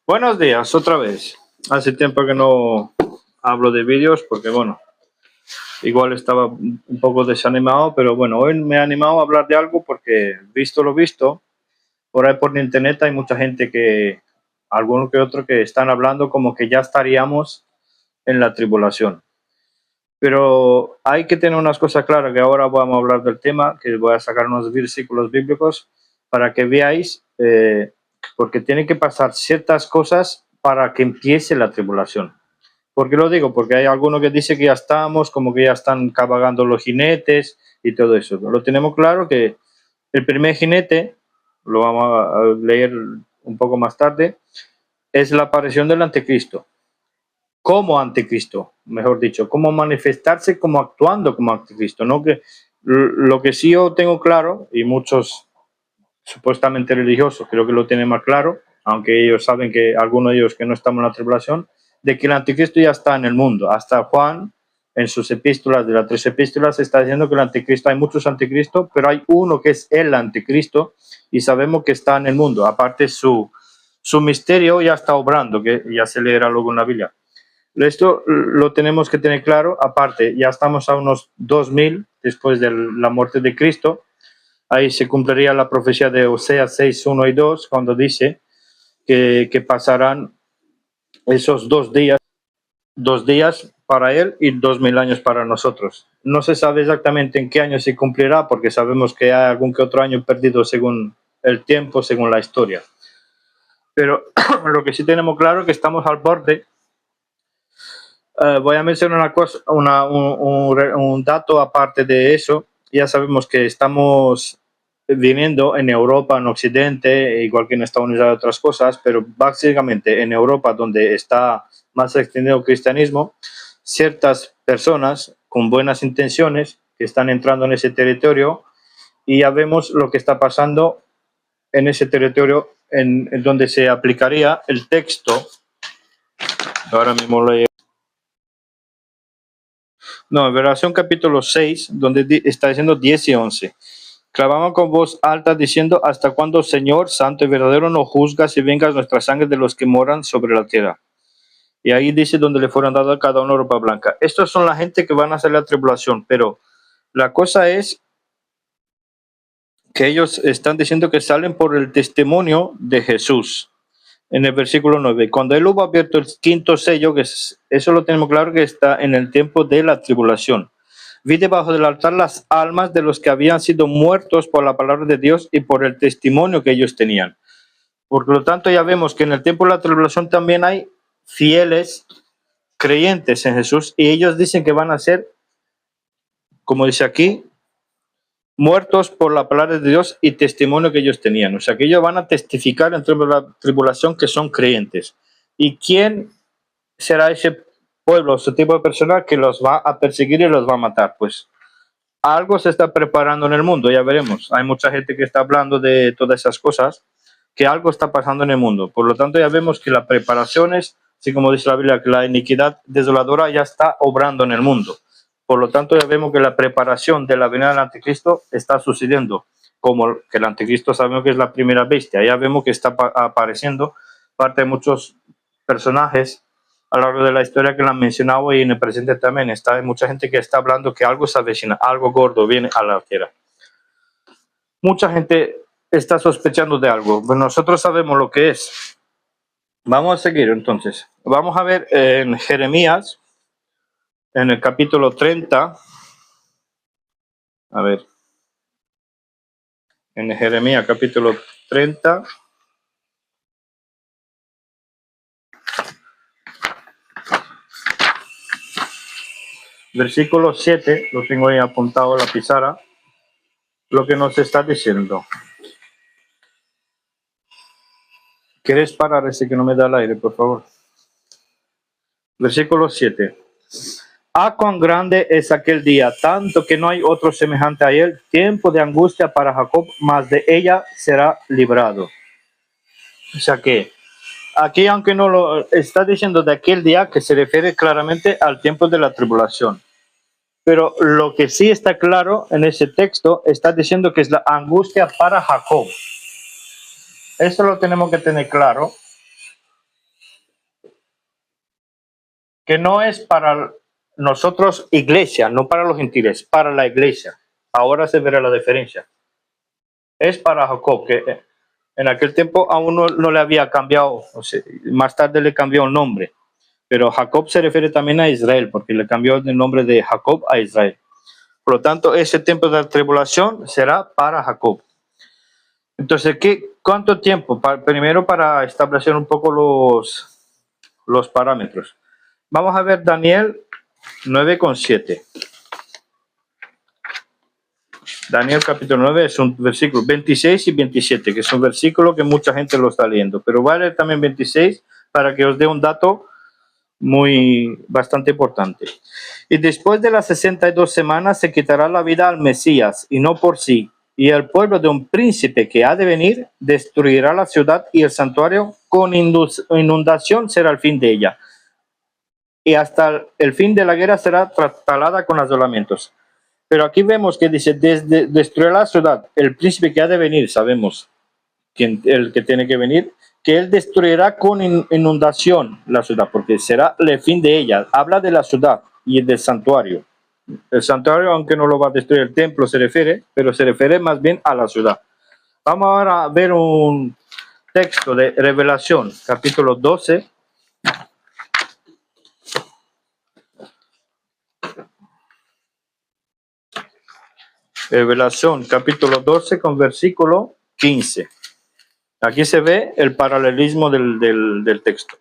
Buenos días, otra vez. Hace tiempo que no hablo de vídeos porque, bueno, igual estaba un poco desanimado, pero bueno, hoy me he animado a hablar de algo porque, visto lo visto, por ahí por internet hay mucha gente que, alguno que otro, que están hablando como que ya estaríamos en la tribulación. Pero hay que tener unas cosas claras, que ahora vamos a hablar del tema, que voy a sacar unos versículos bíblicos para que veáis, porque tienen que pasar ciertas cosas para que empiece la tribulación. ¿Por qué lo digo? Porque hay alguno que dice que ya estamos, como que ya están cabalgando los jinetes y todo eso. Lo tenemos claro que el primer jinete, lo vamos a leer un poco más tarde, es la aparición del anticristo. Como anticristo, mejor dicho, cómo manifestarse como actuando como anticristo, ¿no? Que lo que sí yo tengo claro, y muchos supuestamente religiosos creo que lo tienen más claro, aunque ellos saben que algunos de ellos que no estamos en la tribulación, de que el anticristo ya está en el mundo. Hasta Juan, en sus epístolas, de las 3 epístolas, está diciendo que el anticristo, hay muchos anticristos, pero hay uno que es el anticristo y sabemos que está en el mundo. Aparte su misterio ya está obrando, que ya se leerá luego en la Biblia. Esto lo tenemos que tener claro. Aparte, ya estamos a unos 2000 después de la muerte de Cristo. Ahí se cumpliría la profecía de Oseas 6, 1 y 2, cuando dice que pasarán esos 2 días para él y 2000 años para nosotros. No se sabe exactamente en qué año se cumplirá, porque sabemos que hay algún que otro año perdido según el tiempo, según la historia. Pero lo que sí tenemos claro es que estamos al borde. Voy a mencionar una cosa, un dato aparte de eso. Ya sabemos que estamos viniendo en Europa, en Occidente, igual que en Estados Unidos hay otras cosas, pero básicamente en Europa, donde está más extendido el cristianismo, ciertas personas con buenas intenciones que están entrando en ese territorio, y ya vemos lo que está pasando en ese territorio en donde se aplicaría el texto. Ahora mismo lo he... No, en Revelación capítulo 6, donde está diciendo 10 y 11. Clamaban con voz alta diciendo: ¿hasta cuándo, Señor, santo y verdadero, no juzgas y vengas nuestra sangre de los que moran sobre la tierra? Y ahí dice donde le fueron dadas a cada uno ropa blanca. Estos son la gente que van a hacer la tribulación, pero la cosa es que ellos están diciendo que salen por el testimonio de Jesús. En el versículo 9, cuando él hubo abierto el quinto sello, eso lo tenemos claro que está en el tiempo de la tribulación. Vi debajo del altar las almas de los que habían sido muertos por la palabra de Dios y por el testimonio que ellos tenían. Por lo tanto, ya vemos que en el tiempo de la tribulación también hay fieles creyentes en Jesús, y ellos dicen que van a ser, como dice aquí, muertos por la palabra de Dios y testimonio que ellos tenían. O sea, que ellos van a testificar en la tribulación que son creyentes. ¿Y quién será ese pueblo, ese tipo de persona que los va a perseguir y los va a matar? Pues algo se está preparando en el mundo, ya veremos. Hay mucha gente que está hablando de todas esas cosas, que algo está pasando en el mundo. Por lo tanto, ya vemos que la preparación es, así como dice la Biblia, que la iniquidad desoladora ya está obrando en el mundo. Por lo tanto, ya vemos que la preparación de la venida del anticristo está sucediendo, como que el anticristo sabemos que es la primera bestia. Ya vemos que está apareciendo parte de muchos personajes a lo largo de la historia que la han mencionado, y en el presente también hay mucha gente que está hablando que algo se avecina, algo gordo viene a la tierra. Mucha gente está sospechando de algo, pero nosotros sabemos lo que es. Vamos a seguir entonces. Vamos a ver en Jeremías, en el capítulo 30. A ver. En Jeremías capítulo 30. Versículo 7, lo tengo ahí apuntado en la pizarra, lo que nos está diciendo. ¿Quieres parar ese que no me da el aire, por favor? Versículo 7. Ah, cuán grande es aquel día, tanto que no hay otro semejante a él, tiempo de angustia para Jacob, mas de ella será librado. O sea que aquí, aunque no lo está diciendo de aquel día, que se refiere claramente al tiempo de la tribulación. Pero lo que sí está claro en ese texto, está diciendo que es la angustia para Jacob. Eso lo tenemos que tener claro. que no es para nosotros iglesia, no para los gentiles, para la iglesia. Ahora se verá la diferencia. Es para Jacob, que en aquel tiempo aún no le había cambiado, o sea, más tarde le cambió el nombre. Pero Jacob se refiere también a Israel, porque le cambió el nombre de Jacob a Israel. Por lo tanto, ese tiempo de la tribulación será para Jacob. Entonces, ¿cuánto tiempo? Primero, para establecer un poco los parámetros. Vamos a ver Daniel 9,7. Daniel capítulo 9 es un versículo 26 y 27, que es un versículo que mucha gente lo está leyendo. Pero voy a leer también 26 para que os dé un dato bastante importante. Y después de las 62 semanas se quitará la vida al Mesías, y no por sí. Y el pueblo de un príncipe que ha de venir destruirá la ciudad y el santuario, con inundación será el fin de ella. Y hasta el fin de la guerra será talada con asolamientos. Pero aquí vemos que dice, destruirá la ciudad, el príncipe que ha de venir, sabemos el que tiene que venir, que él destruirá con inundación la ciudad, porque será el fin de ella. Habla de la ciudad y del santuario. El santuario, aunque no lo va a destruir el templo, se refiere, pero se refiere más bien a la ciudad. Vamos ahora a ver un texto de Revelación, capítulo 12. Revelación, capítulo 12, con versículo 15. Aquí se ve el paralelismo del texto.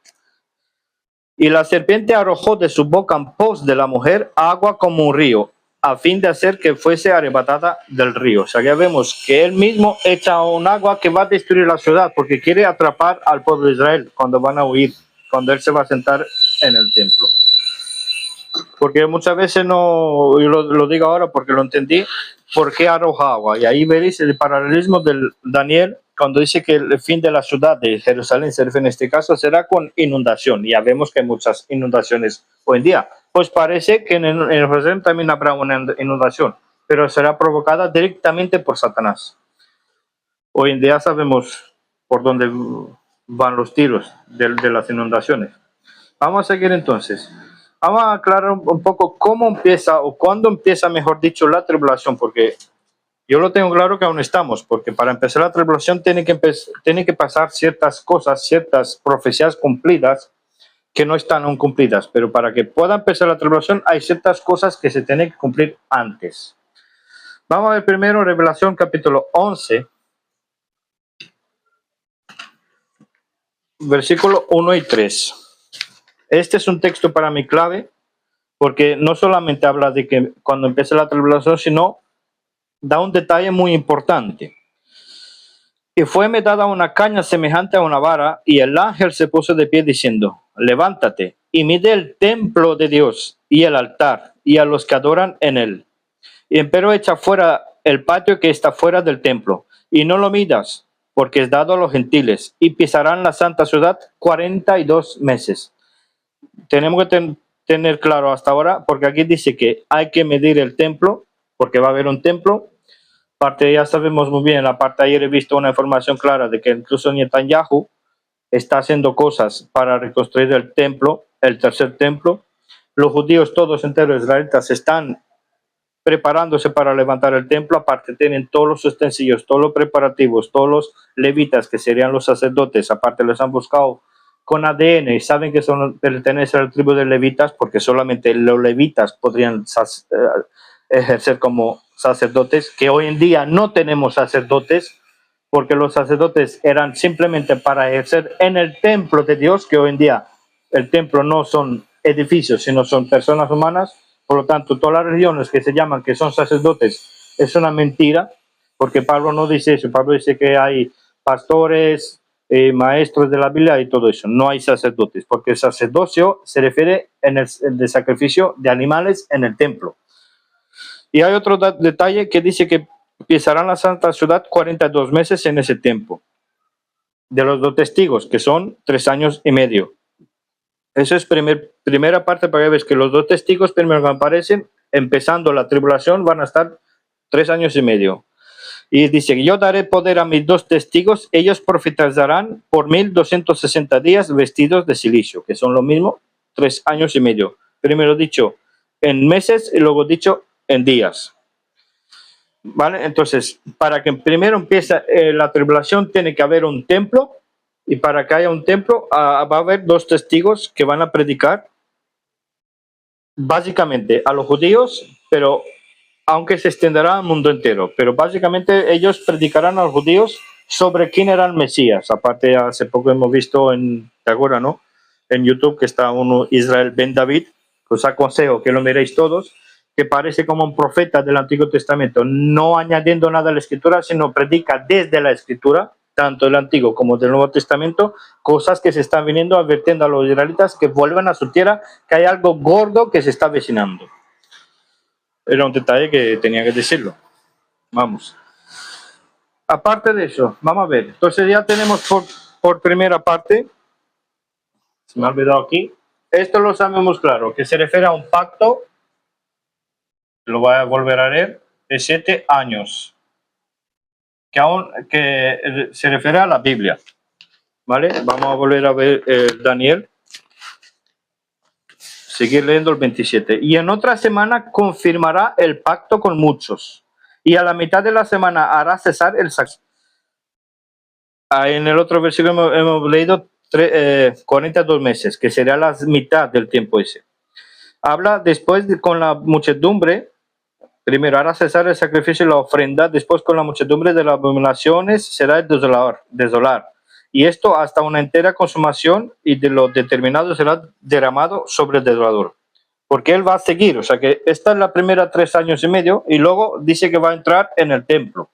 Y la serpiente arrojó de su boca en pos de la mujer agua como un río, a fin de hacer que fuese arrebatada del río. O sea, ya vemos que él mismo echa un agua que va a destruir la ciudad, porque quiere atrapar al pueblo de Israel cuando van a huir, cuando él se va a sentar en el templo. Porque muchas veces no, yo lo digo ahora porque lo entendí, ¿por qué arroja agua? Y ahí veréis el paralelismo del Daniel, cuando dice que el fin de la ciudad de Jerusalén, en este caso, será con inundación. Ya vemos que hay muchas inundaciones hoy en día. Pues parece que en Jerusalén también habrá una inundación, pero será provocada directamente por Satanás. Hoy en día sabemos por dónde van los tiros de las inundaciones. Vamos a seguir entonces. Vamos a aclarar un poco cómo empieza o cuándo empieza, mejor dicho, la tribulación, porque yo lo tengo claro que aún estamos, porque para empezar la tribulación tiene que pasar ciertas cosas, ciertas profecías cumplidas que no están aún cumplidas, pero para que pueda empezar la tribulación hay ciertas cosas que se tienen que cumplir antes. Vamos a ver primero Revelación capítulo 11, versículo 1 y 3. Este es un texto para mí clave, porque no solamente habla de que cuando empiece la tribulación, sino da un detalle muy importante. Y fueme dada una caña semejante a una vara, y el ángel se puso de pie diciendo, levántate y mide el templo de Dios y el altar y a los que adoran en él. Y empero echa fuera el patio que está fuera del templo, y no lo midas, porque es dado a los gentiles, y pisarán la santa ciudad 42 meses. Tenemos que tener claro hasta ahora, porque aquí dice que hay que medir el templo, porque va a haber un templo. Parte ya sabemos muy bien, la parte ayer he visto una información clara de que incluso Netanyahu está haciendo cosas para reconstruir el templo, el tercer templo. Los judíos todos enteros israelitas están preparándose para levantar el templo. Aparte tienen todos los utensilios, todos los preparativos, todos los levitas que serían los sacerdotes. Aparte les han buscado con ADN y saben que pertenecen al tribu de levitas, porque solamente los levitas podrían ejercer como sacerdotes, que hoy en día no tenemos sacerdotes, porque los sacerdotes eran simplemente para ejercer en el templo de Dios, que hoy en día el templo no son edificios, sino son personas humanas. Por lo tanto, todas las religiones que se llaman que son sacerdotes es una mentira, porque Pablo no dice eso. Pablo dice que hay pastores, maestros de la Biblia y todo eso. No hay sacerdotes, porque el sacerdocio se refiere en el de sacrificio de animales en el templo. Y hay otro detalle que dice que pisarán la santa ciudad 42 meses en ese tiempo. De los dos testigos, que son 3 años y medio. Eso es primera parte, para que veas que los dos testigos primero que aparecen, empezando la tribulación, van a estar 3 años y medio. Y dice, yo daré poder a mis 2 testigos, ellos profetizarán por 1260 días vestidos de silicio, que son lo mismo, 3 años y medio. Primero dicho en meses y luego dicho en días. ¿Vale? Entonces, para que primero empiece la tribulación, tiene que haber un templo. Y para que haya un templo, va a haber 2 testigos que van a predicar básicamente a los judíos, pero aunque se extenderá al mundo entero. Pero básicamente ellos predicarán a los judíos sobre quién era el Mesías. Aparte, hace poco hemos visto ¿te acuerdas, no? En YouTube que está uno, Israel Ben David. Os aconsejo que lo miréis todos, que parece como un profeta del Antiguo Testamento, no añadiendo nada a la Escritura, sino predica desde la Escritura, tanto del Antiguo como del Nuevo Testamento, cosas que se están viniendo, advirtiendo a los israelitas que vuelvan a su tierra, que hay algo gordo que se está avecinando. Era un detalle que tenía que decirlo. Vamos. Aparte de eso, vamos a ver. Entonces ya tenemos por primera parte, se me ha olvidado aquí, esto lo sabemos claro, que se refiere a un pacto, lo voy a volver a leer, de 7 años, que se refiere a la Biblia. ¿Vale? Vamos a volver a ver Daniel. Seguir leyendo el 27. Y en otra semana confirmará el pacto con muchos. Y a la mitad de la semana hará cesar el sacrificio. En el otro versículo hemos leído 42 meses, que sería la mitad del tiempo ese. Habla después con la muchedumbre. Primero hará cesar el sacrificio y la ofrenda. Después con la muchedumbre de las abominaciones será el desolar. Y esto hasta una entera consumación, y de lo determinado será derramado sobre el desolador. Porque él va a seguir, o sea que esta es la primera 3 años y medio, y luego dice que va a entrar en el templo.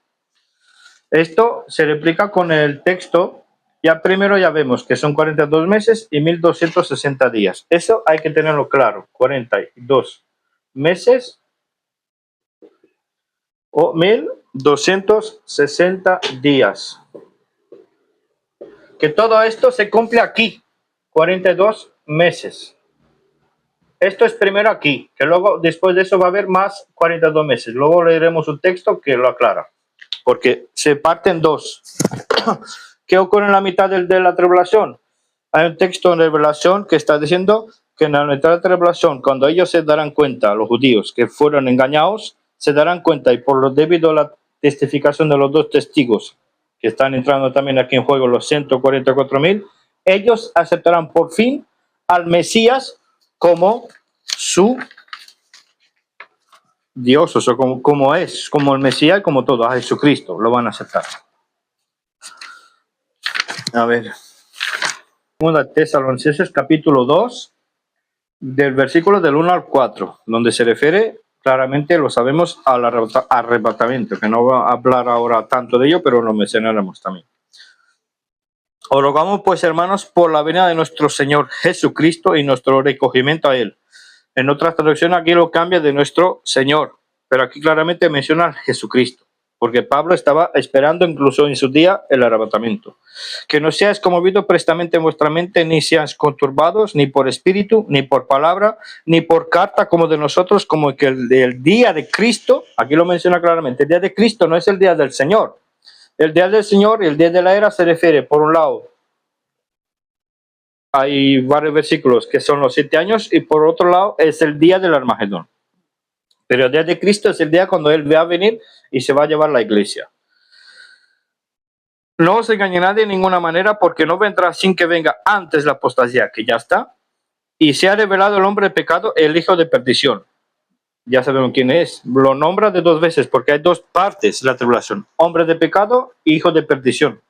Esto se replica con el texto. Ya primero ya vemos que son 42 meses y 1260 días. Eso hay que tenerlo claro, 42 meses o 1260 días. Que todo esto se cumple aquí, 42 meses. Esto es primero aquí, que luego después de eso va a haber más 42 meses. Luego leeremos un texto que lo aclara, porque se parte en 2. ¿Qué ocurre en la mitad de la tribulación? Hay un texto en Revelación que está diciendo que en la mitad de la tribulación, cuando ellos se darán cuenta, los judíos que fueron engañados, se darán cuenta, y por lo debido a la testificación de los 2 testigos, que están entrando también aquí en juego los 144,000, ellos aceptarán por fin al Mesías como su Dios, o sea, como es, como el Mesías, como todo, a Jesucristo, lo van a aceptar. A ver, 2 Tesalonicenses capítulo 2, del versículo del 1 al 4, donde se refiere claramente, lo sabemos, al arrebatamiento, que no va a hablar ahora tanto de ello, pero lo mencionaremos también. Os rogamos pues, hermanos, por la venida de nuestro Señor Jesucristo y nuestro recogimiento a Él. En otra traducción aquí lo cambia de nuestro Señor, pero aquí claramente menciona a Jesucristo, porque Pablo estaba esperando incluso en su día el arrebatamiento. Que no seáis conmovidos prestamente en vuestra mente, ni seáis conturbados, ni por espíritu, ni por palabra, ni por carta como de nosotros, como que el día de Cristo, aquí lo menciona claramente, el día de Cristo no es el día del Señor. El día del Señor y el día de la era se refiere, por un lado, hay varios versículos que son los 7 años, y por otro lado es el día del Armagedón. Pero el día de Cristo es el día cuando Él va a venir y se va a llevar la iglesia. No os engañe nadie de ninguna manera, porque no vendrá sin que venga antes la apostasía, que ya está, y se ha revelado el hombre de pecado, el hijo de perdición. Ya sabemos quién es. Lo nombra de 2 veces, porque hay 2 partes la tribulación: hombre de pecado, hijo de perdición.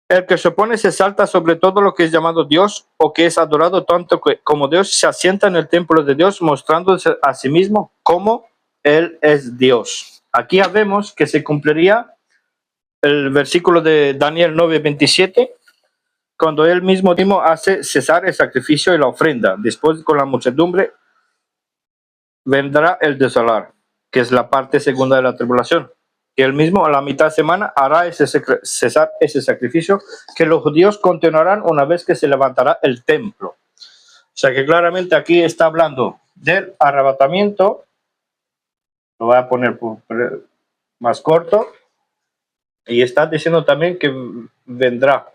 El que se opone se salta sobre todo lo que es llamado Dios, o que es adorado, tanto como Dios, se asienta en el templo de Dios, mostrándose a sí mismo como Él es Dios. Aquí ya vemos que se cumpliría el versículo de Daniel 9:27, cuando Él mismo hace cesar el sacrificio y la ofrenda. Después, con la muchedumbre, vendrá el desolar, que es la parte segunda de la tribulación. Que Él mismo a la mitad de semana hará cesar ese sacrificio, que los judíos continuarán una vez que se levantará el templo. O sea que claramente aquí está hablando del arrebatamiento. Lo voy a poner más corto. Y está diciendo también que vendrá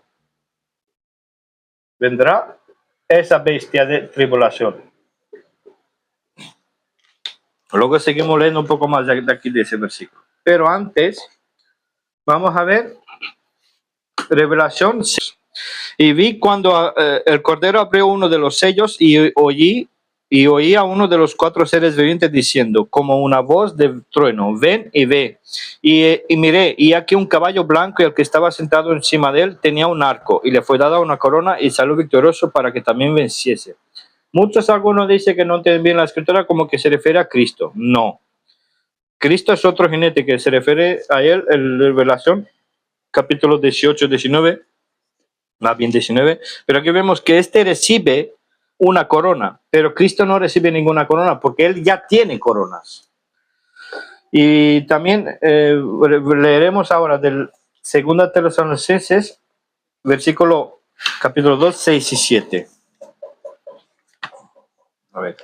esa bestia de tribulación. Luego seguimos leyendo un poco más de aquí de ese versículo. Pero antes, vamos a ver Revelación. Y vi cuando el Cordero abrió uno de los sellos y oí a uno de los cuatro seres vivientes diciendo, como una voz de trueno, ven y ve. Y miré, y aquí un caballo blanco, y el que estaba sentado encima de él tenía un arco, y le fue dada una corona y salió victorioso para que también venciese. Algunos dicen que no entienden bien la escritura como que se refiere a Cristo. No. Cristo es otro jinete que se refiere a él en Revelación, capítulo 18, 19, más bien 19. Pero aquí vemos que este recibe una corona, pero Cristo no recibe ninguna corona porque él ya tiene coronas. Y también leeremos ahora del 2 Tesalonicenses, versículo capítulo 2, 6 y 7. A ver.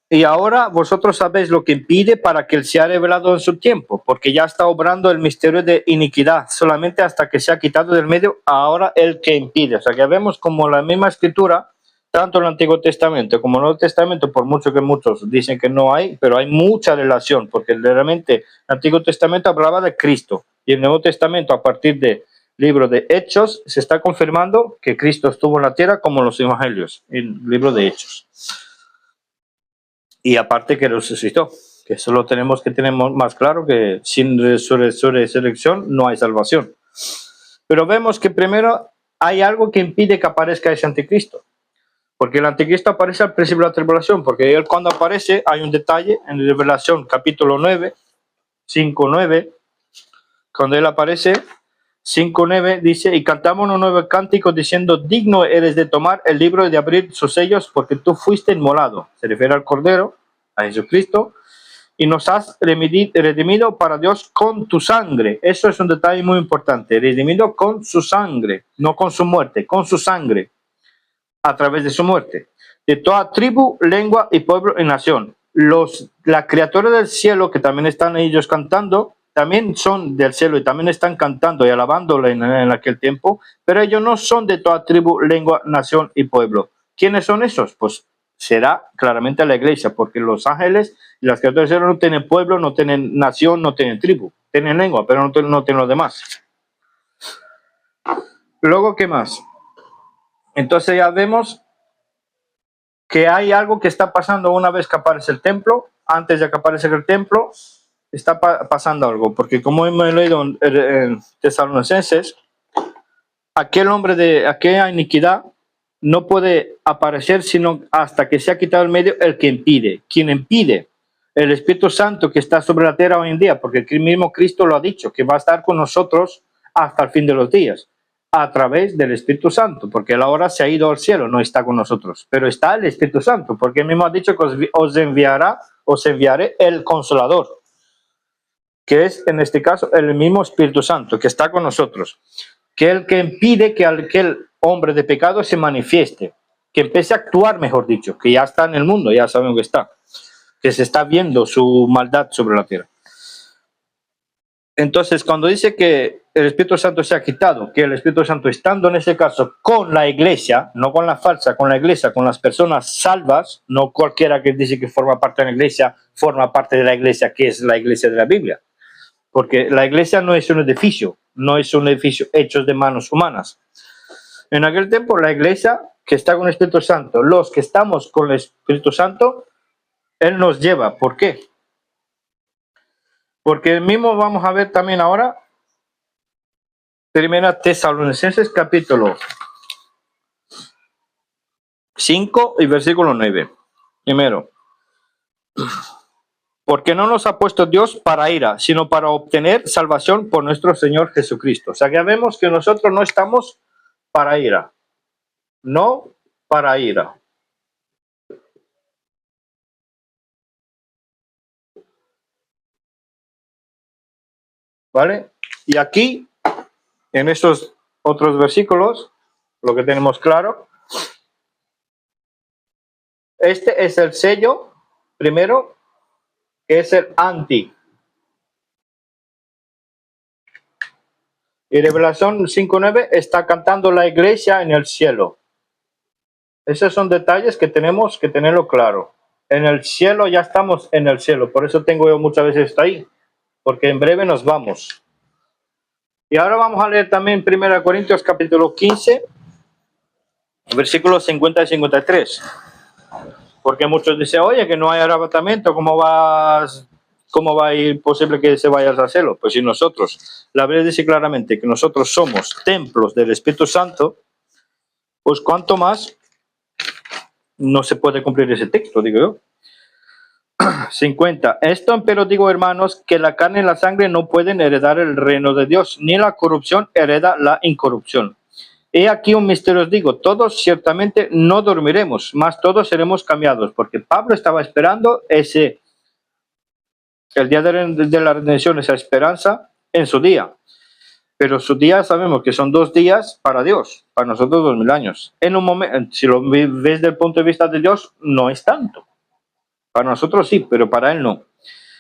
Y ahora vosotros sabéis lo que impide para que él sea revelado en su tiempo, porque ya está obrando el misterio de iniquidad, solamente hasta que sea quitado del medio, ahora el que impide. O sea que vemos como la misma escritura, tanto en el Antiguo Testamento como en el Nuevo Testamento, por mucho que muchos dicen que no hay, pero hay mucha relación, porque realmente el Antiguo Testamento hablaba de Cristo, y el Nuevo Testamento, a partir del libro de Hechos, se está confirmando que Cristo estuvo en la tierra como los evangelios, en el libro de Hechos. Y aparte que resucitó, que eso lo tenemos que tener más claro, que sin resurrección no hay salvación. Pero vemos que primero hay algo que impide que aparezca ese anticristo. Porque el anticristo aparece al principio de la tribulación, porque él cuando aparece hay un detalle en Revelación capítulo 9, 5, 9, cuando él aparece, 5, 9 dice, y cantamos un nuevo cántico diciendo, digno eres de tomar el libro y de abrir sus sellos, porque tú fuiste inmolado. Se refiere al Cordero, a Jesucristo, y nos has redimido para Dios con tu sangre. Eso es un detalle muy importante, redimido con su sangre, no con su muerte, con su sangre, a través de su muerte, de toda tribu, lengua y pueblo y nación. La criatura del cielo, que también están ellos cantando, también son del cielo y también están cantando y alabándole en aquel tiempo, pero ellos no son de toda tribu, lengua, nación y pueblo. ¿Quiénes son esos? Pues será claramente la iglesia, porque los ángeles y las criaturas del cielo no tienen pueblo, no tienen nación, no tienen tribu, tienen lengua, pero no tienen los demás. Luego, ¿qué más? Entonces ya vemos que hay algo que está pasando una vez que aparece el templo. Antes de que aparezca el templo, está pasando algo, porque como hemos leído en Tesalonicenses, aquel hombre de aquella iniquidad no puede aparecer sino hasta que se ha quitado el medio el que impide. ¿Quién impide? El Espíritu Santo que está sobre la tierra hoy en día, porque el mismo Cristo lo ha dicho, que va a estar con nosotros hasta el fin de los días, a través del Espíritu Santo, porque él ahora se ha ido al cielo, no está con nosotros, pero está el Espíritu Santo, porque él mismo ha dicho que os enviaré el Consolador, que es en este caso el mismo Espíritu Santo, que está con nosotros, que es el que impide que aquel hombre de pecado se manifieste, que empiece a actuar, mejor dicho, que ya está en el mundo, ya sabemos que está, que se está viendo su maldad sobre la tierra. Entonces, cuando dice que el Espíritu Santo se ha quitado, que el Espíritu Santo estando en ese caso con la iglesia, no con la falsa, con la iglesia, con las personas salvas, no cualquiera que dice que forma parte de la iglesia, forma parte de la iglesia que es la iglesia de la Biblia. Porque la iglesia no es un edificio, no es un edificio hecho de manos humanas. En aquel tiempo, la iglesia que está con el Espíritu Santo, los que estamos con el Espíritu Santo, Él nos lleva. ¿Por qué? Porque el mismo vamos a ver también ahora, Primera Tesalonicenses capítulo 5 y versículo 9. Primero, porque no nos ha puesto Dios para ira, sino para obtener salvación por nuestro Señor Jesucristo. O sea, que vemos que nosotros no estamos para ira, no para ira. ¿Vale? Y aquí, en estos otros versículos, lo que tenemos claro, este es el sello, primero, que es el anti. Y Revelación 5:9 está cantando la iglesia en el cielo. Esos son detalles que tenemos que tenerlo claro. En el cielo ya estamos en el cielo. Por eso tengo yo muchas veces esto ahí. Porque en breve nos vamos. Y ahora vamos a leer también 1 Corintios capítulo 15, versículos 50 y 53. Porque muchos dicen, oye, que no hay arrebatamiento, ¿cómo va a ir posible que se vaya al cielo? Pues si nosotros, la Biblia dice claramente que nosotros somos templos del Espíritu Santo, pues cuánto más no se puede cumplir ese texto, digo yo. 50. Esto pero digo, hermanos, que la carne y la sangre no pueden heredar el reino de Dios, ni la corrupción hereda la incorrupción. He aquí un misterio os digo, todos ciertamente no dormiremos, mas todos seremos cambiados, porque Pablo estaba esperando el día de la redención, esa esperanza en su día. Pero su día sabemos que son 2 días para Dios, para nosotros 2000 años. En un momento, si lo ves desde el punto de vista de Dios, no es tanto. Para nosotros sí, pero para él no.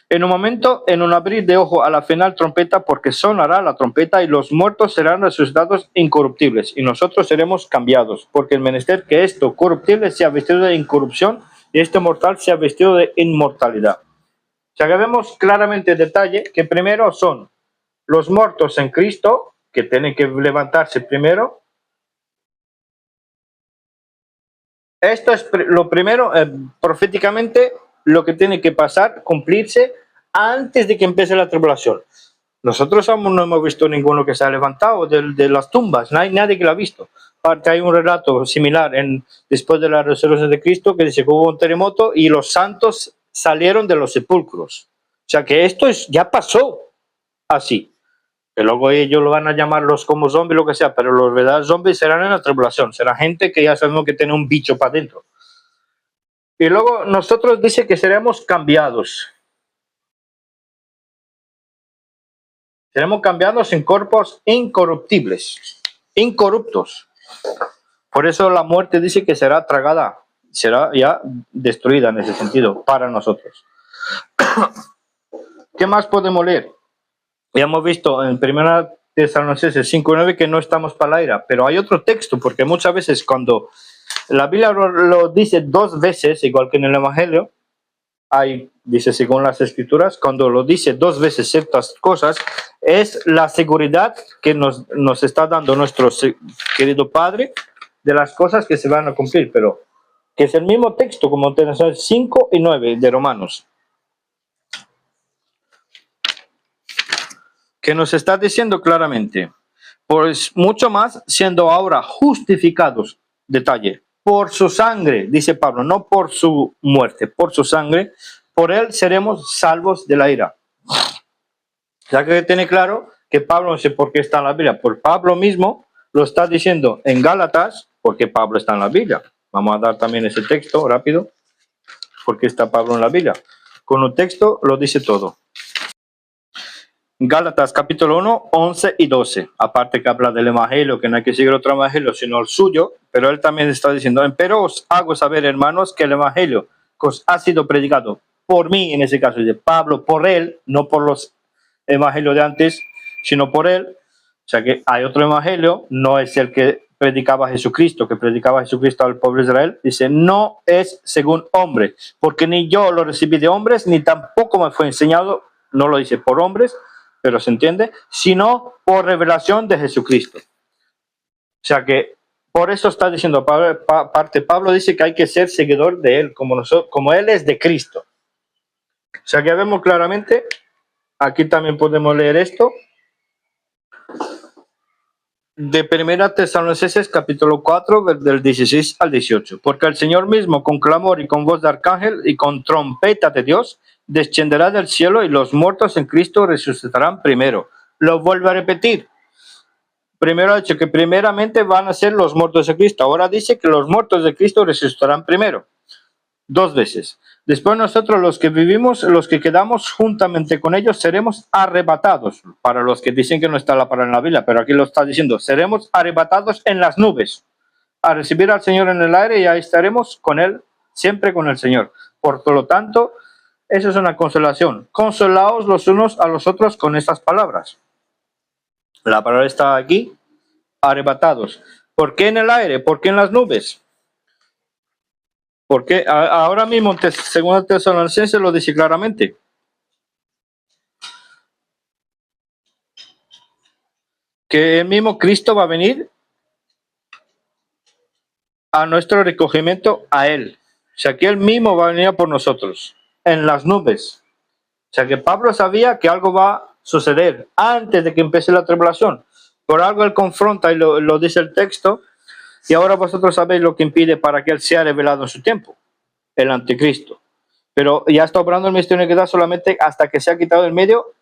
En un momento, en un abrir de ojo a la final trompeta, porque sonará la trompeta y los muertos serán resucitados incorruptibles y nosotros seremos cambiados, porque el menester que esto corruptible sea vestido de incorrupción y este mortal sea vestido de inmortalidad. O sea que vemos claramente el detalle que primero son los muertos en Cristo, que tienen que levantarse primero. Esto es lo primero, proféticamente, lo que tiene que pasar, cumplirse antes de que empiece la tribulación. Nosotros aún no hemos visto ninguno que se ha levantado de las tumbas, no hay nadie que lo ha visto. Aparte hay un relato similar después de la resurrección de Cristo que dice que hubo un terremoto y los santos salieron de los sepulcros. O sea que esto ya pasó así. Que luego ellos lo van a llamar los como zombies, lo que sea, pero los verdaderos zombies serán en la tribulación, será gente que ya sabemos que tiene un bicho para adentro. Y luego nosotros dice que seremos cambiados. Seremos cambiados en cuerpos incorruptibles, incorruptos. Por eso la muerte dice que será tragada, será ya destruida en ese sentido para nosotros. ¿Qué más podemos leer? Ya hemos visto en 1 Tesalonicenses 5:9 que no estamos para la ira, pero hay otro texto, porque muchas veces cuando la Biblia lo dice 2 veces, igual que en el Evangelio, dice según las Escrituras, cuando lo dice 2 veces ciertas cosas, es la seguridad que nos está dando nuestro querido Padre de las cosas que se van a cumplir, pero que es el mismo texto como Tesalonicenses 5 y 9 de Romanos. Que nos está diciendo claramente, pues mucho más siendo ahora justificados, detalle, por su sangre, dice Pablo, no por su muerte, por su sangre, por él seremos salvos de la ira. Ya que tiene claro que Pablo no sé por qué está en la Biblia, por Pablo mismo lo está diciendo en Gálatas, porque Pablo está en la Biblia. Vamos a dar también ese texto rápido, porque está Pablo en la Biblia. Con un texto lo dice todo. Gálatas capítulo 1, 11 y 12. Aparte que habla del evangelio, que no hay que seguir otro evangelio, sino el suyo, pero él también está diciendo, pero os hago saber, hermanos, que el evangelio que os ha sido predicado por mí, en ese caso de Pablo, por él, no por los evangelios de antes, sino por él. O sea que hay otro evangelio, no es el que predicaba Jesucristo, que predicaba Jesucristo al pueblo de Israel. Dice, no es según hombre, porque ni yo lo recibí de hombres, ni tampoco me fue enseñado, no lo dice por hombres, pero se entiende, sino por revelación de Jesucristo. O sea que por eso está diciendo, aparte Pablo dice que hay que ser seguidor de él, como él es de Cristo. O sea que vemos claramente, aquí también podemos leer esto, de 1 Tesalonicenses capítulo 4, del 16 al 18. Porque el Señor mismo con clamor y con voz de arcángel y con trompeta de Dios descenderá del cielo y los muertos en Cristo resucitarán primero. Lo vuelvo a repetir. Primero ha dicho que primeramente van a ser los muertos de Cristo. Ahora dice que los muertos de Cristo resucitarán primero. 2 veces. Después nosotros los que vivimos, los que quedamos juntamente con ellos, seremos arrebatados. Para los que dicen que no está la palabra en la Biblia, pero aquí lo está diciendo. Seremos arrebatados en las nubes a recibir al Señor en el aire y ahí estaremos con Él, siempre con el Señor. Por lo tanto, eso es una consolación. Consolaos los unos a los otros con estas palabras. La palabra está aquí, arrebatados. ¿Por qué en el aire? ¿Por qué en las nubes? Porque ahora mismo, según Tesalonicenses lo dice claramente. Que el mismo Cristo va a venir a nuestro recogimiento a Él. O sea, que Él mismo va a venir por nosotros, en las nubes. O sea, que Pablo sabía que algo va a suceder antes de que empiece la tribulación. Por algo Él confronta y lo dice el texto. Y ahora vosotros sabéis lo que impide para que Él sea revelado en su tiempo, el anticristo. Pero ya está obrando el misterio de iniquidad solamente hasta que se ha quitado del medio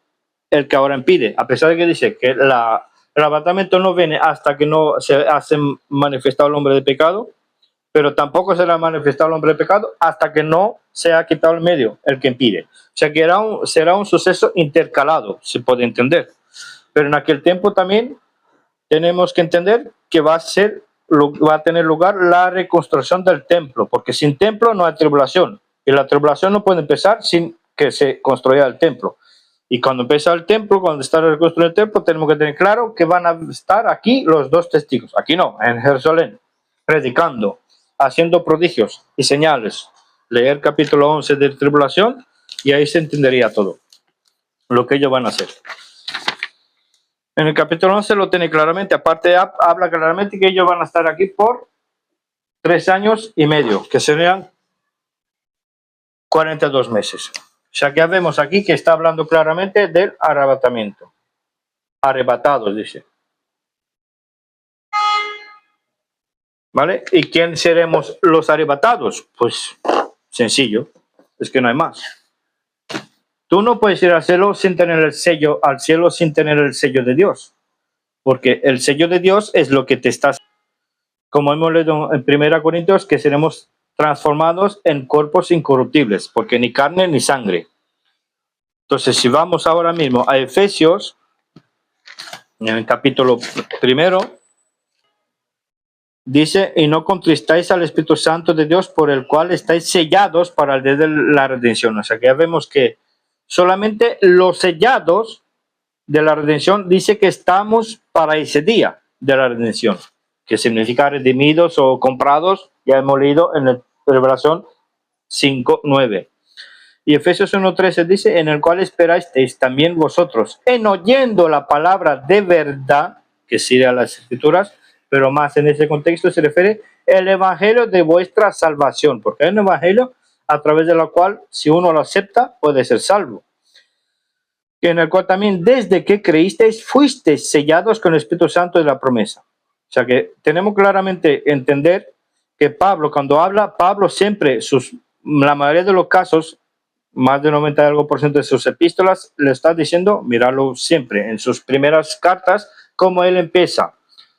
el que ahora impide. A pesar de que dice que el arrebatamiento no viene hasta que no se hace manifestado el hombre de pecado, pero tampoco será manifestado el hombre de pecado hasta que no se ha quitado el medio, el que impide. O sea que será un suceso intercalado, se puede entender. Pero en aquel tiempo también tenemos que entender que va a tener lugar la reconstrucción del templo, porque sin templo no hay tribulación, y la tribulación no puede empezar sin que se construya el templo. Y cuando empieza el templo, cuando está reconstruido el templo, tenemos que tener claro que van a estar aquí los dos testigos, aquí no, en Jerusalén, predicando, haciendo prodigios y señales. Leer capítulo 11 de tribulación y ahí se entendería todo lo que ellos van a hacer. En el capítulo 11 lo tiene claramente, aparte habla claramente que ellos van a estar aquí por 3 años y medio, que serían 42 meses. O sea que ya vemos aquí que está hablando claramente del arrebatamiento. Arrebatados, dice. ¿Vale? ¿Y quién seremos los arrebatados? Pues sencillo, es que no hay más. Tú no puedes ir al cielo sin tener el sello, sin tener el sello de Dios. Porque el sello de Dios es lo que te está, como hemos leído en 1 Corintios, que seremos transformados en cuerpos incorruptibles, porque ni carne ni sangre. Entonces, si vamos ahora mismo a Efesios, en el capítulo 1, dice, y no contristáis al Espíritu Santo de Dios, por el cual estáis sellados para el día de la redención. O sea que ya vemos que solamente los sellados de la redención dice que estamos para ese día de la redención, que significa redimidos o comprados. Ya hemos leído en la Revelación 5:9. Y Efesios 1:13 dice, en el cual esperasteis también vosotros, en oyendo la palabra de verdad, que sirve a las Escrituras, pero más en ese contexto se refiere el evangelio de vuestra salvación, porque hay un evangelio a través de la cual, si uno lo acepta, puede ser salvo. En el cual también, desde que creísteis, fuisteis sellados con el Espíritu Santo de la promesa. O sea que tenemos claramente entender que Pablo, cuando habla, Pablo siempre, la mayoría de los casos, más de 90 y algo % de sus epístolas, le está diciendo, míralo siempre, en sus primeras cartas, como él empieza.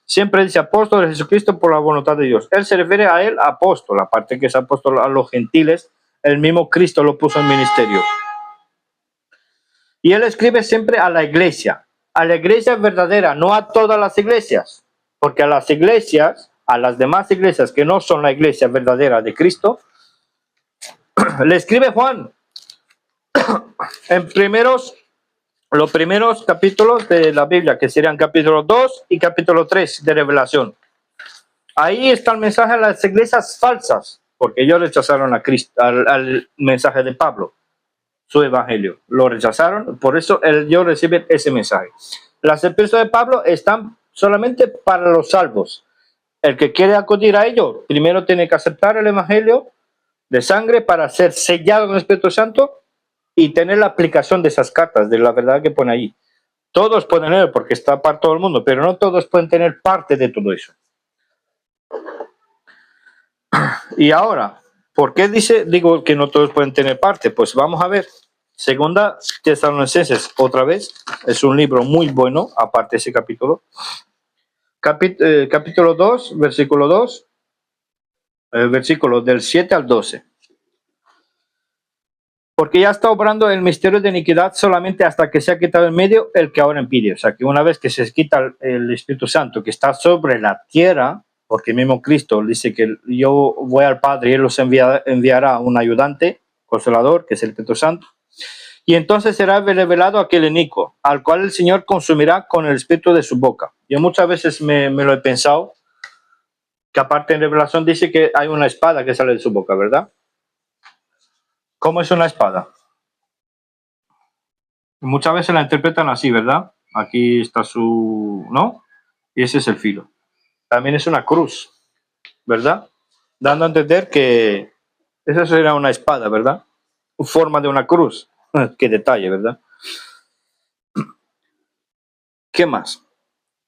Siempre dice apóstol de Jesucristo por la voluntad de Dios. Él se refiere a él apóstol, aparte que es apóstol a los gentiles, el mismo Cristo lo puso en ministerio. Y él escribe siempre a la iglesia verdadera, no a todas las iglesias, porque a las iglesias, a las demás iglesias que no son la iglesia verdadera de Cristo, le escribe Juan en los primeros capítulos de la Biblia, que serían capítulo 2 y capítulo 3 de Revelación. Ahí está el mensaje a las iglesias falsas, porque ellos rechazaron a Cristo, al mensaje de Pablo, su evangelio. Lo rechazaron, por eso ellos reciben ese mensaje. Las epístolas de Pablo están solamente para los salvos. El que quiere acudir a ello, primero tiene que aceptar el evangelio de sangre para ser sellado con el Espíritu Santo y tener la aplicación de esas cartas, de la verdad que pone ahí. Todos pueden leer porque está para todo el mundo, pero no todos pueden tener parte de todo eso. Y ahora, ¿por qué digo que no todos pueden tener parte? Pues vamos a ver. Segunda Tesalonicenses, otra vez, es un libro muy bueno, aparte de ese capítulo. Capítulo 2, versículo 2, versículo del 7 al 12. Porque ya está obrando el misterio de iniquidad solamente hasta que se ha quitado en medio el que ahora impide. O sea, que una vez que se quita el Espíritu Santo que está sobre la tierra, porque mismo Cristo dice que yo voy al Padre y Él los enviará un ayudante, consolador, que es el Espíritu Santo. Y entonces será revelado aquel inicuo, al cual el Señor consumirá con el espíritu de su boca. Yo muchas veces me lo he pensado, que aparte en Revelación dice que hay una espada que sale de su boca, ¿verdad? ¿Cómo es una espada? Muchas veces la interpretan así, ¿verdad? Aquí está su... ¿no? Y ese es el filo. También es una cruz, ¿verdad? Dando a entender que esa será una espada, ¿verdad? Forma de una cruz. Qué detalle, ¿verdad? ¿Qué más?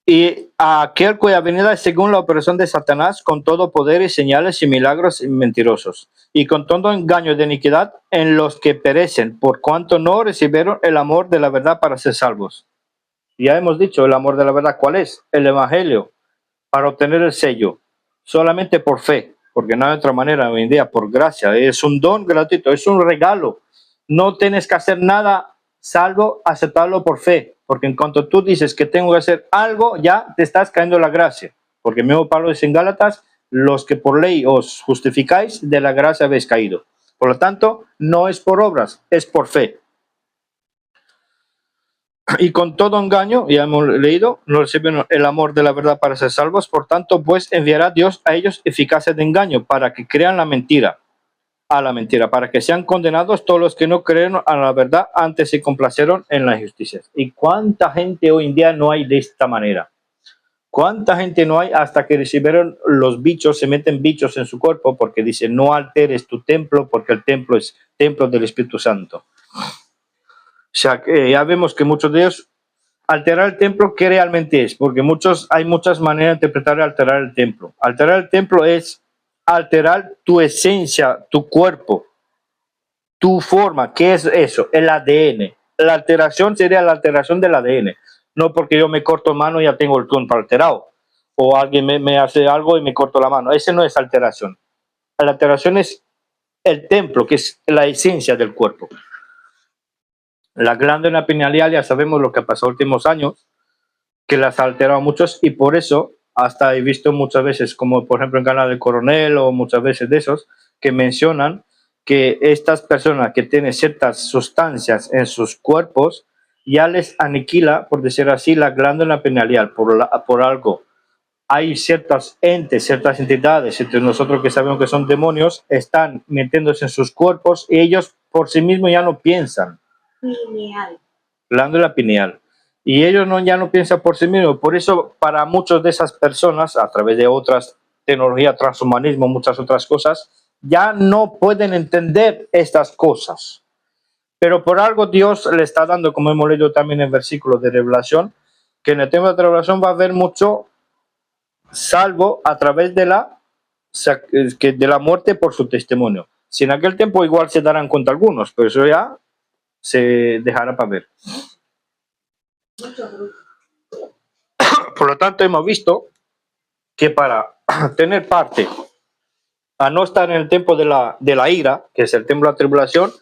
Y a aquel cuya venida es según la operación de Satanás, con todo poder y señales y milagros mentirosos, y con todo engaño de iniquidad en los que perecen, por cuanto no recibieron el amor de la verdad para ser salvos. Ya hemos dicho, el amor de la verdad, ¿cuál es? El evangelio, para obtener el sello, solamente por fe, porque no hay otra manera hoy en día, por gracia. Es un don gratuito, es un regalo. No tienes que hacer nada salvo aceptarlo por fe, porque en cuanto tú dices que tengo que hacer algo, ya te estás cayendo la gracia, porque mismo Pablo dice en Gálatas, los que por ley os justificáis, de la gracia habéis caído. Por lo tanto, no es por obras, es por fe. Y con todo engaño, ya hemos leído, no reciben el amor de la verdad para ser salvos, por tanto, pues enviará Dios a ellos eficacia de engaño, para que crean la mentira, para que sean condenados todos los que no creyeron a la verdad, antes se complacieron en la injusticia. ¿Y cuánta gente hoy en día no hay de esta manera? ¿Cuánta gente no hay hasta que recibieron los bichos, se meten bichos en su cuerpo porque dicen no alteres tu templo porque el templo es templo del Espíritu Santo? O sea, ya vemos que muchos de ellos alterar el templo, ¿qué realmente es? Porque hay muchas maneras de interpretar alterar el templo. Alterar el templo es alterar tu esencia, tu cuerpo, tu forma. ¿Qué es eso? El ADN. La alteración sería la alteración del ADN. No porque yo me corto mano y ya tengo el cuerpo alterado. O alguien me hace algo y me corto la mano. Ese no es alteración. La alteración es el templo, que es la esencia del cuerpo. La glándula pineal, ya sabemos lo que ha pasado en los últimos años, que las ha alterado muchos, y por eso hasta he visto muchas veces, como por ejemplo en Canal del Coronel o muchas veces de esos, que mencionan que estas personas que tienen ciertas sustancias en sus cuerpos ya les aniquila, por decir así, la glándula pineal por algo. Hay ciertos entes, ciertas entidades, entre nosotros que sabemos que son demonios, están metiéndose en sus cuerpos y ellos por sí mismos ya no piensan. Pineal. Glándula pineal. Y ellos ya no piensan por sí mismos. Por eso, para muchas de esas personas, a través de otras tecnologías, transhumanismo, muchas otras cosas, ya no pueden entender estas cosas. Pero por algo Dios le está dando, como hemos leído también en versículos de Revelación, que en el tema de Revelación va a haber mucho salvo a través de la muerte por su testimonio. Si en aquel tiempo igual se darán cuenta algunos, pero eso ya se dejará para ver. Por lo tanto, hemos visto que para tener parte a no estar en el tiempo de la ira, que es el tiempo de la tribulación,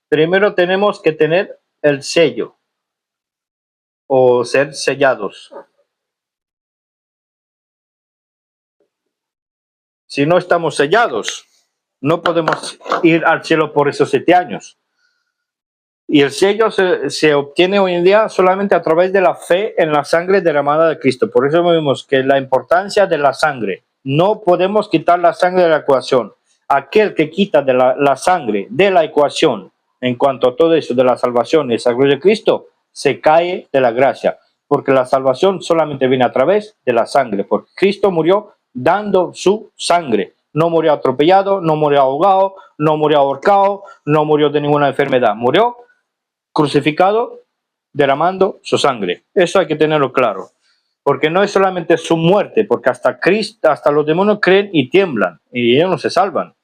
primero tenemos que tener el sello o ser sellados. Si no estamos sellados, no podemos ir al cielo por esos 7 años. Y el sello se obtiene hoy en día solamente a través de la fe en la sangre derramada de Cristo. Por eso vemos que la importancia de la sangre. No podemos quitar la sangre de la ecuación. Aquel que quita de la sangre de la ecuación, en cuanto a todo eso de la salvación y esa gloria de Cristo, se cae de la gracia. Porque la salvación solamente viene a través de la sangre. Porque Cristo murió dando su sangre. No murió atropellado, no murió ahogado, no murió ahorcado, no murió de ninguna enfermedad. Murió crucificado, derramando su sangre. Eso hay que tenerlo claro. Porque no es solamente su muerte, porque hasta Cristo, hasta los demonios creen y tiemblan, y ellos no se salvan.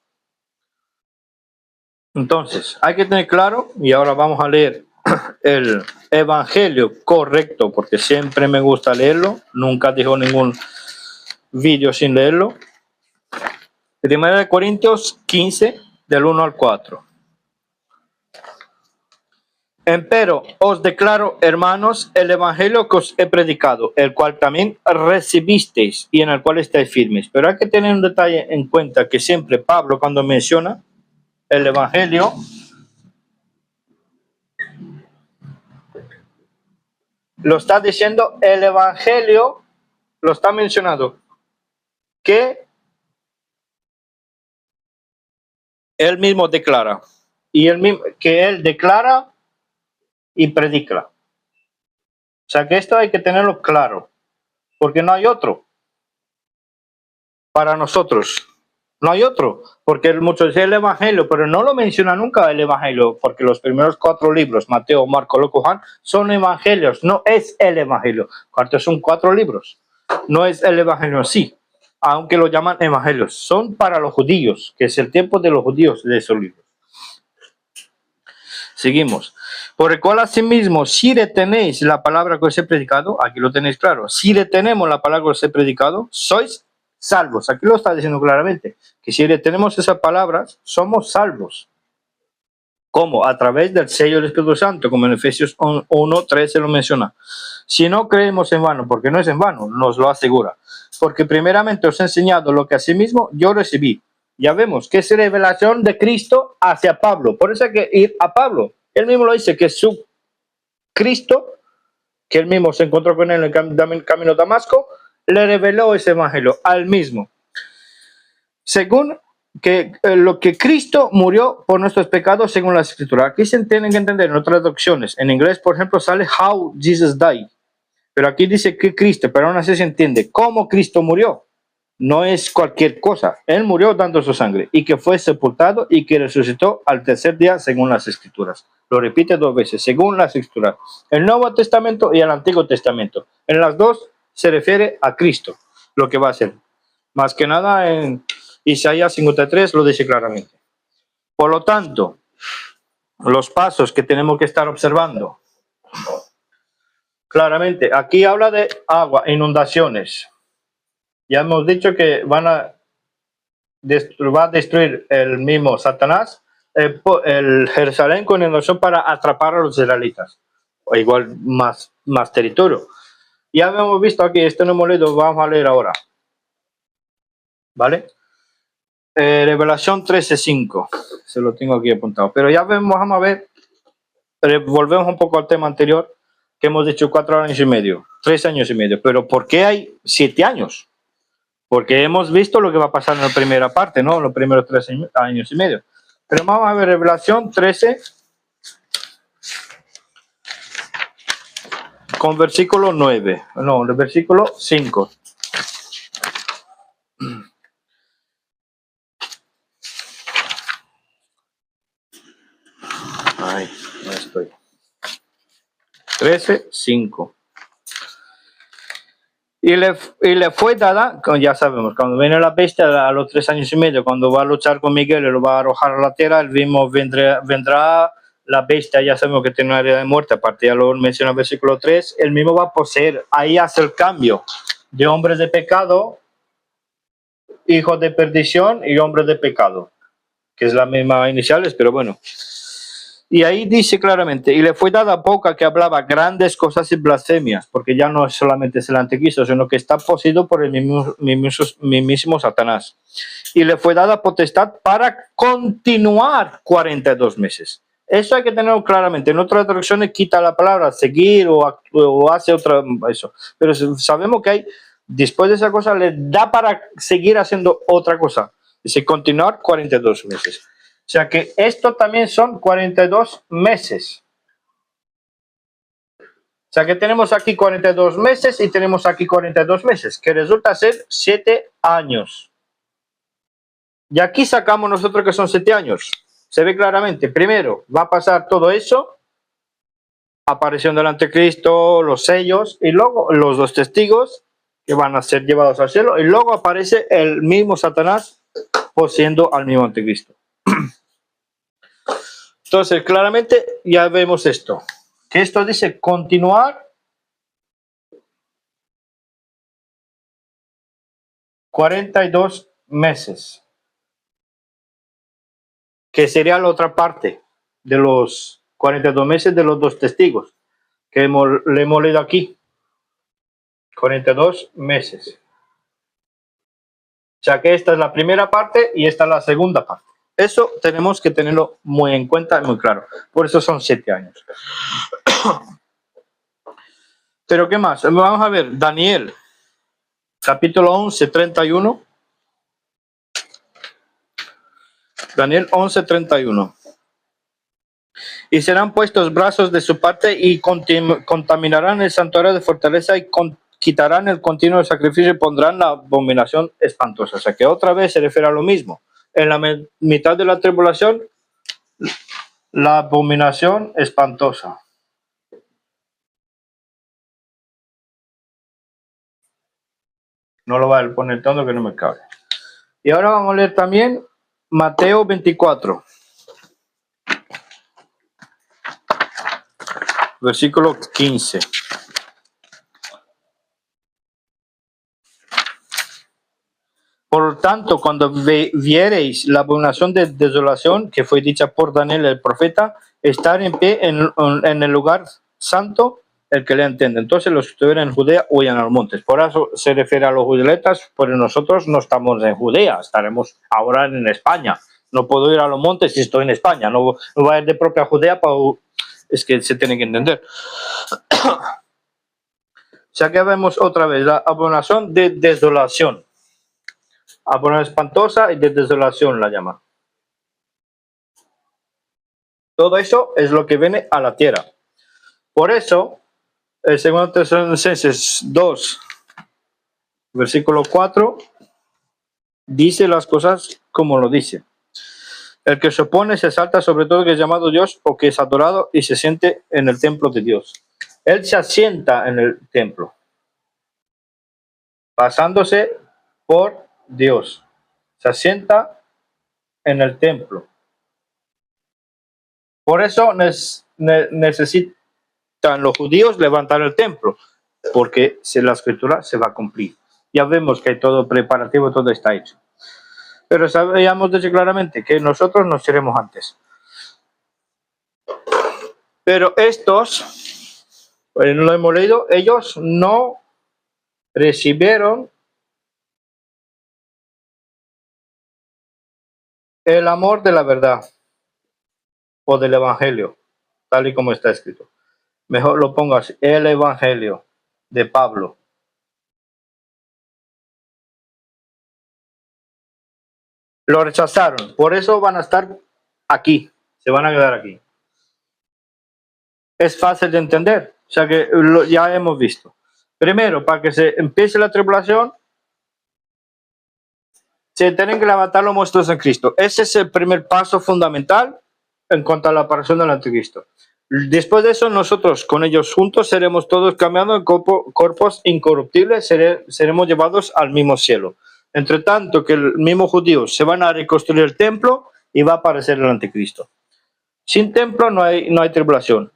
Entonces, hay que tener claro, y ahora vamos a leer el evangelio correcto, porque siempre me gusta leerlo, nunca dejo ningún vídeo sin leerlo. 1 Corintios 15, del 1 al 4. Empero os declaro, hermanos, el evangelio que os he predicado, el cual también recibisteis y en el cual estáis firmes. Pero hay que tener un detalle en cuenta, que siempre Pablo, cuando menciona el evangelio, lo está diciendo el Evangelio, lo está mencionando, que él mismo declara, y que él declara y predica. O sea que esto hay que tenerlo claro, porque no hay otro para nosotros. No hay otro, porque muchos dicen el Evangelio, pero no lo menciona nunca el Evangelio, porque los primeros 4 libros, Mateo, Marco, Lucas, Juan, son evangelios, no es el Evangelio. Cuartos son 4 libros, no es el Evangelio así, aunque lo llaman evangelios. Son para los judíos, que es el tiempo de los judíos de esos libros. Seguimos. Por el cual asimismo, si retenéis la palabra que os he predicado, aquí lo tenéis claro, si retenemos la palabra que os he predicado, sois salvos. Aquí lo está diciendo claramente, que si retenemos esas palabras, somos salvos. ¿Cómo? A través del sello del Espíritu Santo, como en Efesios 1:3 se lo menciona. Si no creemos en vano, porque no es en vano, nos lo asegura. Porque primeramente os he enseñado lo que asimismo yo recibí. Ya vemos que es revelación de Cristo hacia Pablo. Por eso hay que ir a Pablo. Él mismo lo dice, que su Cristo, que él mismo se encontró con él en el camino a Damasco, le reveló ese evangelio al mismo. Según que lo que Cristo murió por nuestros pecados según la Escritura. Aquí se tienen que entender en otras traducciones. En inglés, por ejemplo, sale How Jesus Died. Pero aquí dice que Cristo, pero aún así se entiende cómo Cristo murió. No es cualquier cosa. Él murió dando su sangre y que fue sepultado y que resucitó al tercer día según las Escrituras. Lo repite 2 veces, según las Escrituras. El Nuevo Testamento y el Antiguo Testamento. En las dos se refiere a Cristo, lo que va a hacer. Más que nada en Isaías 53 lo dice claramente. Por lo tanto, los pasos que tenemos que estar observando. Claramente, aquí habla de agua, inundaciones. Ya hemos dicho que va a destruir el mismo Satanás, el Jerusalén con inundación para atrapar a los israelitas. O igual más territorio. Ya hemos visto aquí, esto no hemos leído, vamos a leer ahora. ¿Vale? Revelación 13:5. Se lo tengo aquí apuntado. Pero ya vamos a ver. Volvemos un poco al tema anterior, que hemos dicho 4 años y medio, 3 años y medio. Pero ¿por qué hay 7 años? Porque hemos visto lo que va a pasar en la primera parte, ¿no? Los primeros 3 años y medio. Pero vamos a ver Revelación 13 con versículo 9. No, el versículo 5. Ay, no estoy. 13:5. Y le fue dada, ya sabemos, cuando viene la bestia a los 3 años y medio, cuando va a luchar con Miguel y lo va a arrojar a la tierra, el mismo vendrá la bestia, ya sabemos que tiene una herida de muerte, aparte ya lo menciona el versículo 3, el mismo va a poseer, ahí hace el cambio de hombres de pecado, hijos de perdición y hombres de pecado, que es la misma iniciales, pero bueno. Y ahí dice claramente, y le fue dada boca que hablaba grandes cosas y blasfemias, porque ya no solamente es el anticristo, sino que está poseído por el mismísimo Satanás. Y le fue dada potestad para continuar 42 meses. Eso hay que tenerlo claramente. En otras traducciones quita la palabra seguir o hace otra, eso. Pero sabemos que hay, después de esa cosa, le da para seguir haciendo otra cosa. Dice continuar 42 meses. O sea que esto también son 42 meses. O sea que tenemos aquí 42 meses y tenemos aquí 42 meses, que resulta ser 7 años. Y aquí sacamos nosotros que son 7 años. Se ve claramente. Primero va a pasar todo eso, aparición del anticristo, los sellos, y luego los 2 testigos que van a ser llevados al cielo, y luego aparece el mismo Satanás poseyendo al mismo anticristo. Entonces, claramente ya vemos esto. Que esto dice continuar 42 meses. Que sería la otra parte de los 42 meses de los 2 testigos. Que le hemos leído aquí. 42 meses. O sea que esta es la primera parte y esta es la segunda parte. Eso tenemos que tenerlo muy en cuenta y muy claro. Por eso son 7 años. Pero ¿qué más? Vamos a ver, Daniel, capítulo 11, 31. Daniel 11, 31. Y serán puestos brazos de su parte y contaminarán el santuario de fortaleza y quitarán el continuo sacrificio y pondrán la abominación espantosa. O sea que otra vez se refiere a lo mismo. En la mitad de la tribulación, la abominación espantosa. No lo voy a poner tanto que no me cabe. Y ahora vamos a leer también Mateo 24. Versículo 15. Por tanto, cuando viereis la abominación de desolación que fue dicha por Daniel el profeta, estar en pie en el lugar santo, el que le entiende. Entonces los que estuvieran en Judea huyan a los montes. Por eso se refiere a los judeletas, porque nosotros no estamos en Judea, estaremos ahora en España. No puedo ir a los montes si estoy en España, no voy a ir de propia Judea, es que se tiene que entender. O sea que vemos otra vez la abominación de desolación. Abominación espantosa y de desolación la llama. Todo eso es lo que viene a la tierra. Por eso, el 2 Tesalonicenses 2, versículo 4, dice las cosas como lo dice. El que se opone se exalta sobre todo que es llamado Dios o que es adorado y se siente en el templo de Dios. Él se asienta en el templo, pasándose por Dios. Se asienta en el templo. Por eso necesitan los judíos levantar el templo, porque si la escritura se va a cumplir. Ya vemos que todo preparativo, todo está hecho. Pero sabíamos desde claramente que nosotros nos iremos antes. Pero estos, pues lo hemos leído, ellos no recibieron el amor de la verdad o del evangelio, tal y como está escrito. Mejor lo pongo así, el evangelio de Pablo. Lo rechazaron, por eso van a estar aquí, se van a quedar aquí. Es fácil de entender, o sea que ya hemos visto. Primero, para que se empiece la tribulación, se tienen que levantar los muertos en Cristo. Ese es el primer paso fundamental en cuanto a la aparición del anticristo. Después de eso, nosotros con ellos juntos seremos todos cambiando en cuerpos incorruptibles, seremos llevados al mismo cielo. Entre tanto que el mismo judío se van a reconstruir el templo y va a aparecer el anticristo. Sin templo no hay tribulación.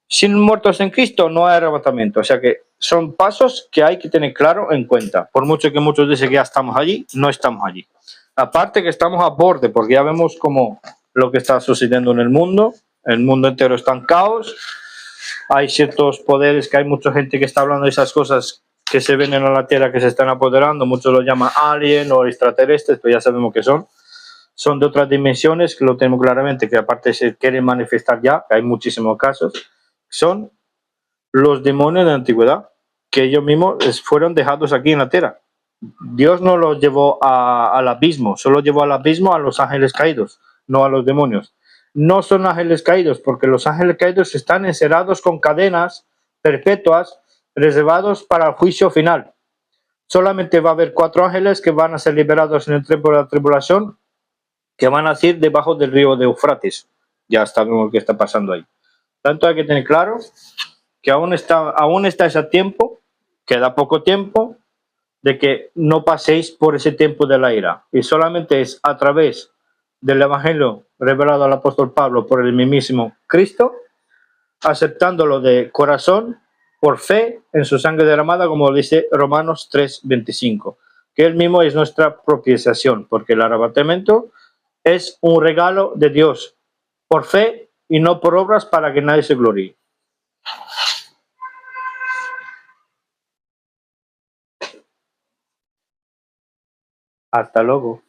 Sin muertos en Cristo no hay arrebatamiento. O sea que son pasos que hay que tener claro en cuenta. Por mucho que muchos dicen que ya estamos allí, no estamos allí. Aparte que estamos a borde, porque ya vemos como lo que está sucediendo en el mundo entero está en caos. Hay ciertos poderes que hay mucha gente que está hablando de esas cosas que se ven en la Tierra que se están apoderando. Muchos lo llaman alien o extraterrestres, pero ya sabemos que son de otras dimensiones, que lo tenemos claramente, que aparte se quieren manifestar ya, que hay muchísimos casos. Son los demonios de la antigüedad, que ellos mismos fueron dejados aquí en la tierra. Dios no los llevó al abismo, solo llevó al abismo a los ángeles caídos, no a los demonios. No son ángeles caídos, porque los ángeles caídos están encerrados con cadenas perpetuas, reservados para el juicio final. Solamente va a haber 4 ángeles que van a ser liberados en el tiempo de la tribulación, que van a ir debajo del río de Eufrates. Ya sabemos lo que está pasando ahí. Tanto hay que tener claro que aún está ese tiempo, queda poco tiempo, de que no paséis por ese tiempo de la ira. Y solamente es a través del evangelio revelado al apóstol Pablo por el mismísimo Cristo, aceptándolo de corazón, por fe en su sangre derramada, como dice Romanos 3:25, que él mismo es nuestra propiciación, porque el arrebatamiento es un regalo de Dios por fe y no por obras para que nadie se gloríe. Hasta luego.